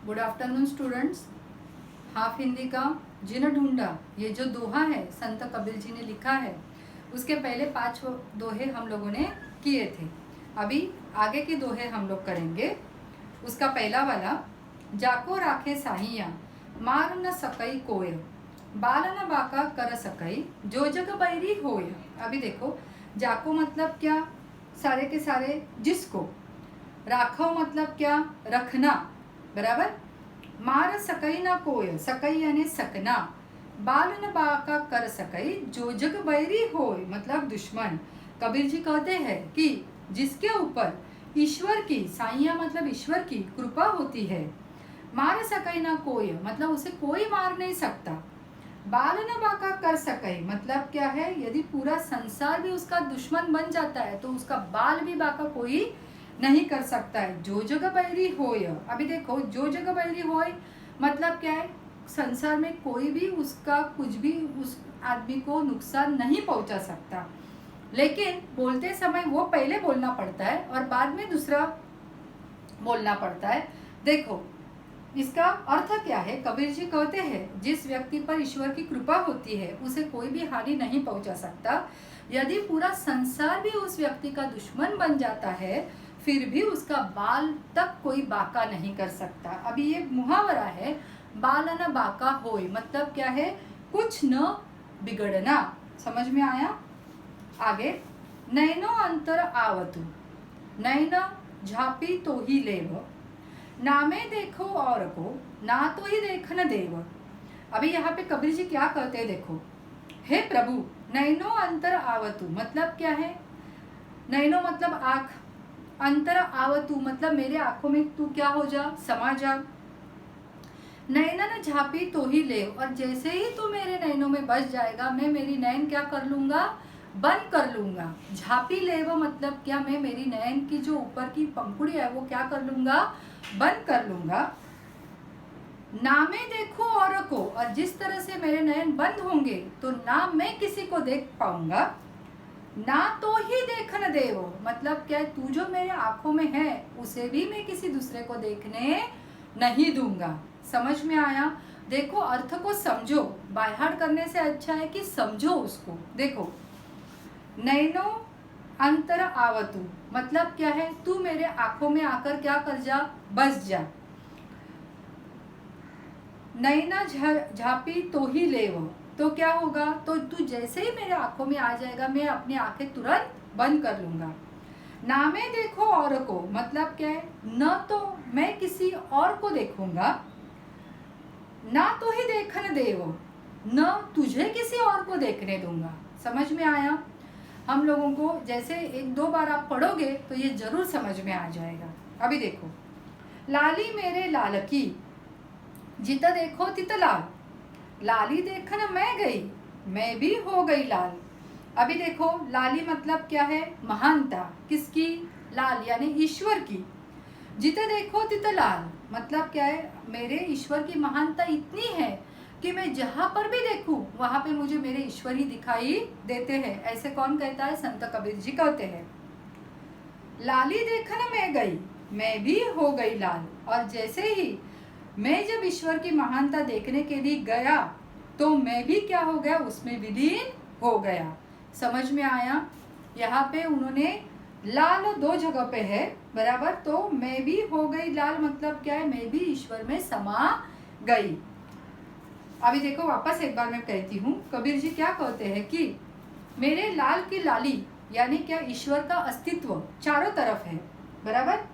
Good afternoon students. Half Hindi का जिन ढूंढा, ये जो दोहा है संत कबीर जी ने लिखा है, उसके पहले 5 दोहे हम लोगों ने किए थे। अभी आगे के दोहे हम लोग करेंगे। उसका पहला वाला, जाको राखे साहिया मार न सकई कोय, बाल न बाका कर सकई, जो जग बैरी होय। अभी देखो, जाको मतलब क्या, सारे के सारे जिसको, राखो मतलब क्या, रखना, बराबर। मार सकई ना कोय, सकई यानी सकना, बाल न बाका कर सकई, जो जग बैरी होय मतलब दुश्मन। कबीर जी कहते हैं कि जिसके ऊपर ईश्वर की, साइया मतलब ईश्वर की कृपा होती है, मार सकई ना कोय मतलब उसे कोई मार नहीं सकता, बाल न बाका कर सकई मतलब क्या है, यदि पूरा संसार भी उसका दुश्मन बन जाता है तो उसका बाल भी बाका कोई नहीं कर सकता है। जो जगह बैरी होय, अभी देखो, जो जगह बैरी होय मतलब क्या है, संसार में कोई भी उसका कुछ भी उस आदमी को नुकसान नहीं पहुंचा सकता, लेकिन बोलते समय वो पहले बोलना पड़ता है और बाद में दूसरा बोलना पड़ता है। देखो, इसका अर्थ क्या है। कबीर जी कहते हैं जिस व्यक्ति पर ईश्वर की कृपा होती है उसे कोई भी हानि नहीं पहुंचा सकता। यदि पूरा संसार भी उस व्यक्ति का दुश्मन बन जाता है फिर भी उसका बाल तक कोई बाका नहीं कर सकता। अभी ये मुहावरा है, बाल न बाका होय मतलब क्या है, कुछ न बिगड़ना। समझ में आया। आगे, नैनो अंतर आवतु, नैन झापी तो ही लेव, नामे देखो और को, ना तो ही देखन देव। अभी यहाँ पे कबीर जी क्या कहते हैं, देखो, हे प्रभु, नैनो अंतर आवतु मतलब क्या है, नैनो मतलब आँख, अंतर आवतु मतलब मेरे आंखों में तू क्या हो जा, समा जा। नैनन झापी तो ही ले, और जैसे ही तू मेरे नैनों में बस जाएगा मैं मेरी नैन क्या कर लूंगा, बंद कर लूंगा। झापी ले वो मतलब क्या, मैं मेरी नैन की जो ऊपर की पंखुड़ी है वो क्या कर लूंगा, बंद कर लूंगा। नामे देखो और को, और जिस तरह से मेरे नयन बंद होंगे तो ना मैं किसी को देख पाऊंगा, ना तो ही देखन देव मतलब क्या, तू जो मेरे आंखों में है उसे भी मैं किसी दूसरे को देखने नहीं दूंगा। समझ में आया। देखो, अर्थ को समझो, बायहार्ट करने से अच्छा है कि समझो उसको। देखो, नैनो अंतर आवतु मतलब क्या है, तू मेरे आंखों में आकर क्या कर जा, बस जा। नैना झापी तो ही लेव, तो क्या होगा, तो तू जैसे ही मेरे आंखों में आ जाएगा मैं अपनी आंखें तुरंत बंद कर लूंगा। नामे देखो और को मतलब क्या है, न तो मैं किसी और को देखूंगा, ना तो ही देखने देव, न तुझे किसी और को देखने दूंगा। समझ में आया। हम लोगों को जैसे 1-2 बार आप पढ़ोगे तो ये जरूर समझ में आ जाएगा। अभी देखो, लाली मेरे लाल की, जित देखो तित लाल, लाली देखन मैं गई, मैं भी हो गई लाल। अभी देखो, लाली मतलब क्या है, महानता, किसकी, लाल यानी ईश्वर की। जिते देखो तित लाल मतलब क्या है, मेरे ईश्वर की महानता इतनी है कि मैं जहां पर भी देखूं वहां पे मुझे मेरे ईश्वर ही दिखाई देते हैं। ऐसे कौन कहता है, संत कबीर जी कहते हैं। लाली देखन मैं गई, मैं भी हो गई लाल, और जैसे ही मैं जब ईश्वर की महानता देखने के लिए गया तो मैं भी क्या हो गया, उसमें विलीन हो गया। समझ में आया। यहाँ पे उन्होंने लाल 2 जगह पे है, बराबर, तो मैं भी हो गई लाल मतलब क्या है, मैं भी ईश्वर में समा गई। अभी देखो, वापस एक बार मैं कहती हूँ, कबीर जी क्या कहते हैं कि मेरे लाल की लाली यानी क्या, ईश्वर का अस्तित्व चारों तरफ है, बराबर।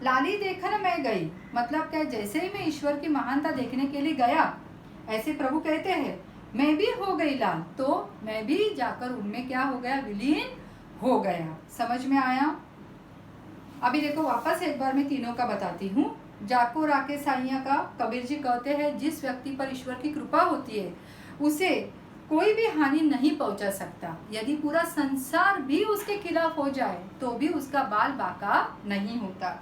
लाली देखन मैं गई मतलब क्या, जैसे ही मैं ईश्वर की महानता देखने के लिए गया, ऐसे प्रभु कहते हैं मैं भी हो गई लाल, तो मैं भी जाकर उनमें क्या हो गया, विलीन हो गया। समझ में आया। अभी देखो, वापस एक बार मैं तीनों का बताती हूँ। जाको राके साइया का, कबीर जी कहते हैं जिस व्यक्ति पर ईश्वर की कृपा होती है उसे कोई भी हानि नहीं पहुंचा सकता। यदि पूरा संसार भी उसके खिलाफ हो जाए तो भी उसका बाल बाका नहीं होता।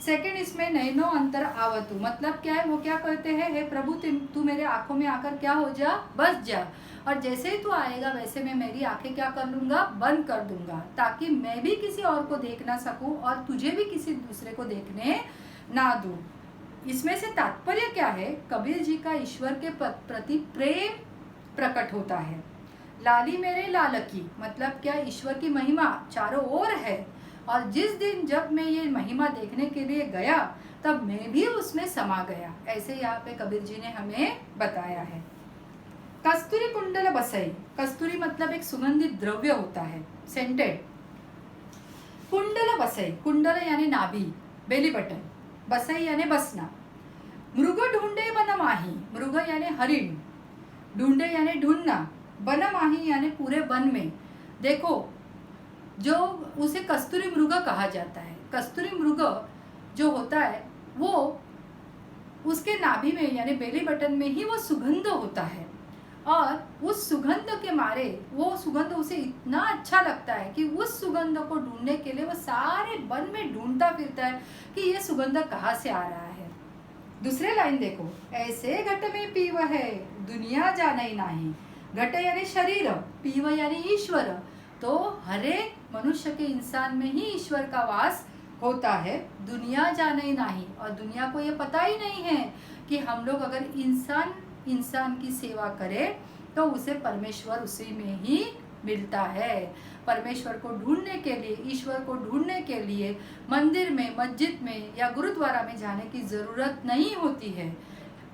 सेकंड, इसमें नैनो अंतर आवतु मतलब क्या है, वो क्या कहते हैं, हे प्रभु तू मेरे आंखों में आकर क्या हो जा, बस जा, और जैसे ही तू आएगा वैसे मैं मेरी आंखें क्या कर लूंगा, बंद कर दूंगा, ताकि मैं भी किसी और को देख ना सकूं और तुझे भी किसी दूसरे को देखने ना दूं। इसमें से तात्पर्य क्या है? कबीर जी का ईश्वर के प्रति प्रेम प्रकट होता है। लाली मेरे लाल की मतलब क्या? ईश्वर की महिमा चारों ओर है, और जिस दिन जब मैं ये महिमा देखने के लिए गया तब मैं भी उसमें समा गया। ऐसे यहाँ पे कबीर जी ने हमें बताया है। कस्तूरी कुंडल बसई, कस्तूरी मतलब एक सुगंधित द्रव्य होता है, सेंटेड। कुंडल बसई, कुंडल यानी नाभि, बेली बटन, बसई यानी बसना। मृग ढूंढे बन माही, मृग यानी हरिण, ढूंढे यानी ढूंढना, बन माही यानी पूरे वन में। देखो, जो उसे कस्तूरी मृग कहा जाता है। कस्तूरी मृग जो होता है वो उसके नाभि में यानी बेली बटन में ही वो सुगंध होता है, और उस सुगंध के मारे वो सुगंध उसे इतना अच्छा लगता है कि उस सुगंध को ढूंढने के लिए वो सारे वन में ढूंढता फिरता है कि ये सुगंध कहाँ से आ रहा है। दूसरे लाइन देखो, ऐसे घट में पीव है दुनिया जाने नाही। घट यानी शरीर, पीव यानी ईश्वर। तो हर एक मनुष्य के इंसान में ही ईश्वर का वास होता है, दुनिया जाने नहीं। और दुनिया को ये पता ही नहीं है कि हम लोग अगर इंसान की सेवा करें तो उसे परमेश्वर उसी में ही मिलता है। परमेश्वर को ढूंढने के लिए, ईश्वर को ढूंढने के लिए मंदिर में, मस्जिद में या गुरुद्वारा में जाने की ज़रूरत नहीं होती है।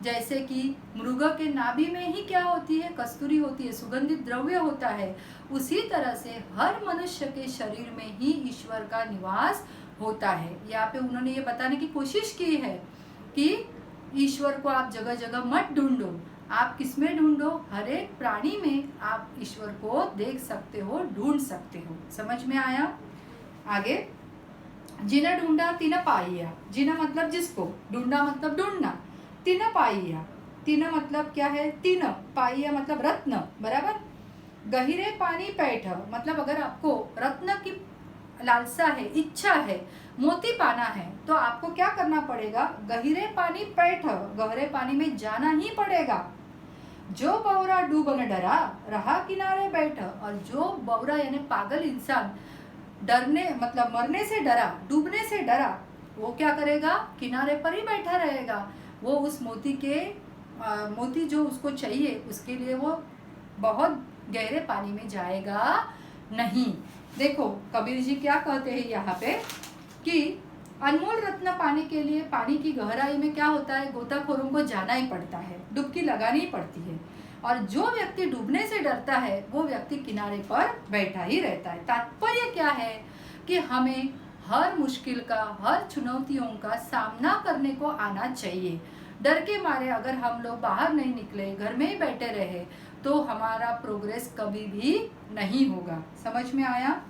जैसे कि मृग के नाभि में ही क्या होती है? कस्तूरी होती है, सुगंधित द्रव्य होता है। उसी तरह से हर मनुष्य के शरीर में ही ईश्वर का निवास होता है। यहाँ पे उन्होंने ये बताने की कोशिश की है कि ईश्वर को आप जगह जगह मत ढूंढो, आप किसमें ढूंढो? हर एक प्राणी में आप ईश्वर को देख सकते हो, ढूंढ सकते हो। समझ में आया? आगे, जिन्हें ढूंढा तिन पाइया। जिन्हें मतलब जिसको, ढूंढा मतलब ढूंढना। तिन पाइया, तिन मतलब क्या है? तीन, पाइया मतलब रत्न, बराबर। गहिरे पानी पैठ मतलब अगर आपको रत्न की लालसा है, इच्छा है, मोती पाना है, तो आपको क्या करना पड़ेगा? गहिरे पानी पैठ, गहरे पानी में जाना ही पड़ेगा। जो बौरा डूब न डरा रहा किनारे बैठ, और जो बौरा यानी पागल इंसान डरने मतलब मरने से डरा, डूबने से डरा, वो क्या करेगा? किनारे पर ही बैठा रहेगा। वो उस मोती जो उसको चाहिए उसके लिए वो बहुत गहरे पानी में जाएगा नहीं। देखो कबीर जी क्या कहते हैं यहाँ पे कि अनमोल रत्न पाने के लिए पानी की गहराई में क्या होता है? गोताखोरों को जाना ही पड़ता है, डुबकी लगानी पड़ती है। और जो व्यक्ति डूबने से डरता है वो व्यक्ति किनारे पर बैठा ही रहता है। तात्पर्य क्या है कि हमें हर मुश्किल का, हर चुनौतियों का सामना करने को आना चाहिए। डर के मारे अगर हम लोग बाहर नहीं निकले, घर में ही बैठे रहे, तो हमारा प्रोग्रेस कभी भी नहीं होगा। समझ में आया?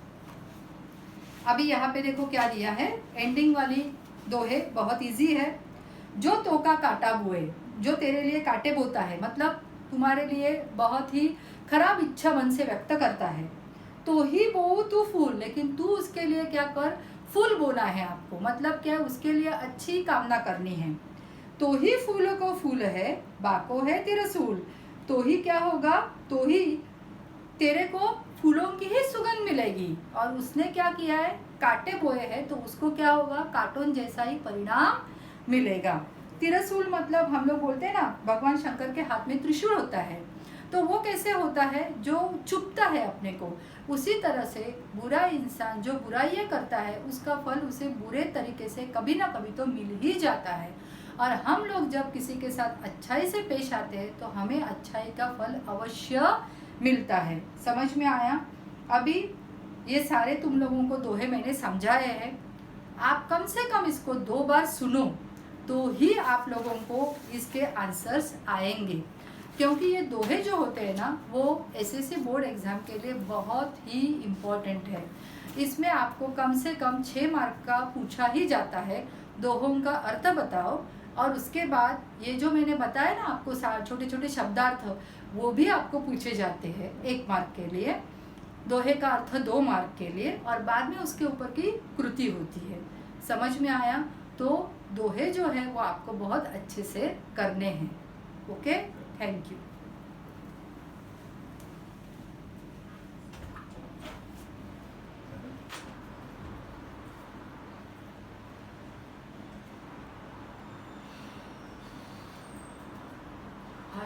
अभी यहाँ पे देखो क्या दिया है, एंडिंग वाली दोहे बहुत इजी है। जो तोका काटा बोए, जो तेरे लिए कांटे बोता है, मतलब तुम्हारे लिए बहुत ही खराब इच्छा मन से व्यक्त करता है, तो ही बो तू फूल, लेकिन तू उसके लिए क्या कर? फूल बोना है आपको, मतलब क्या? उसके लिए अच्छी कामना करनी है। तो ही फूलों को फूल है, बाको है तिरसूल, तो ही क्या होगा? तो ही तेरे को फूलों की ही सुगंध मिलेगी। और उसने क्या किया है? कांटे बोए हैं, तो उसको क्या होगा? कार्टून जैसा ही परिणाम मिलेगा। तिरसूल मतलब हम लोग बोलते हैं ना, भगवान शंकर के हाथ में त्रिशूल होता है, तो वो कैसे होता है? जो चुभता है अपने को। उसी तरह से बुरा इंसान जो बुराइयां करता है उसका फल उसे बुरे तरीके से कभी ना कभी तो मिल ही जाता है। और हम लोग जब किसी के साथ अच्छाई से पेश आते हैं तो हमें अच्छाई का फल अवश्य मिलता है। समझ में आया? अभी ये सारे तुम लोगों को दोहे मैंने समझाए हैं, आप कम से कम इसको 2 बार सुनो तो ही आप लोगों को इसके आंसर्स आएंगे। क्योंकि ये दोहे जो होते हैं ना, वो एसएससी बोर्ड एग्ज़ाम के लिए बहुत ही इम्पोर्टेंट है। इसमें आपको कम से कम 6 मार्क का पूछा ही जाता है। दोहों का अर्थ बताओ, और उसके बाद ये जो मैंने बताया ना आपको छोटे छोटे शब्दार्थ, वो भी आपको पूछे जाते हैं 1 मार्क के लिए, दोहे का अर्थ 2 मार्क के लिए, और बाद में उसके ऊपर की कृति होती है। समझ में आया? तो दोहे जो है वो आपको बहुत अच्छे से करने हैं। Okay, thank you.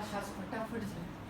श्वास फटाफट जाए।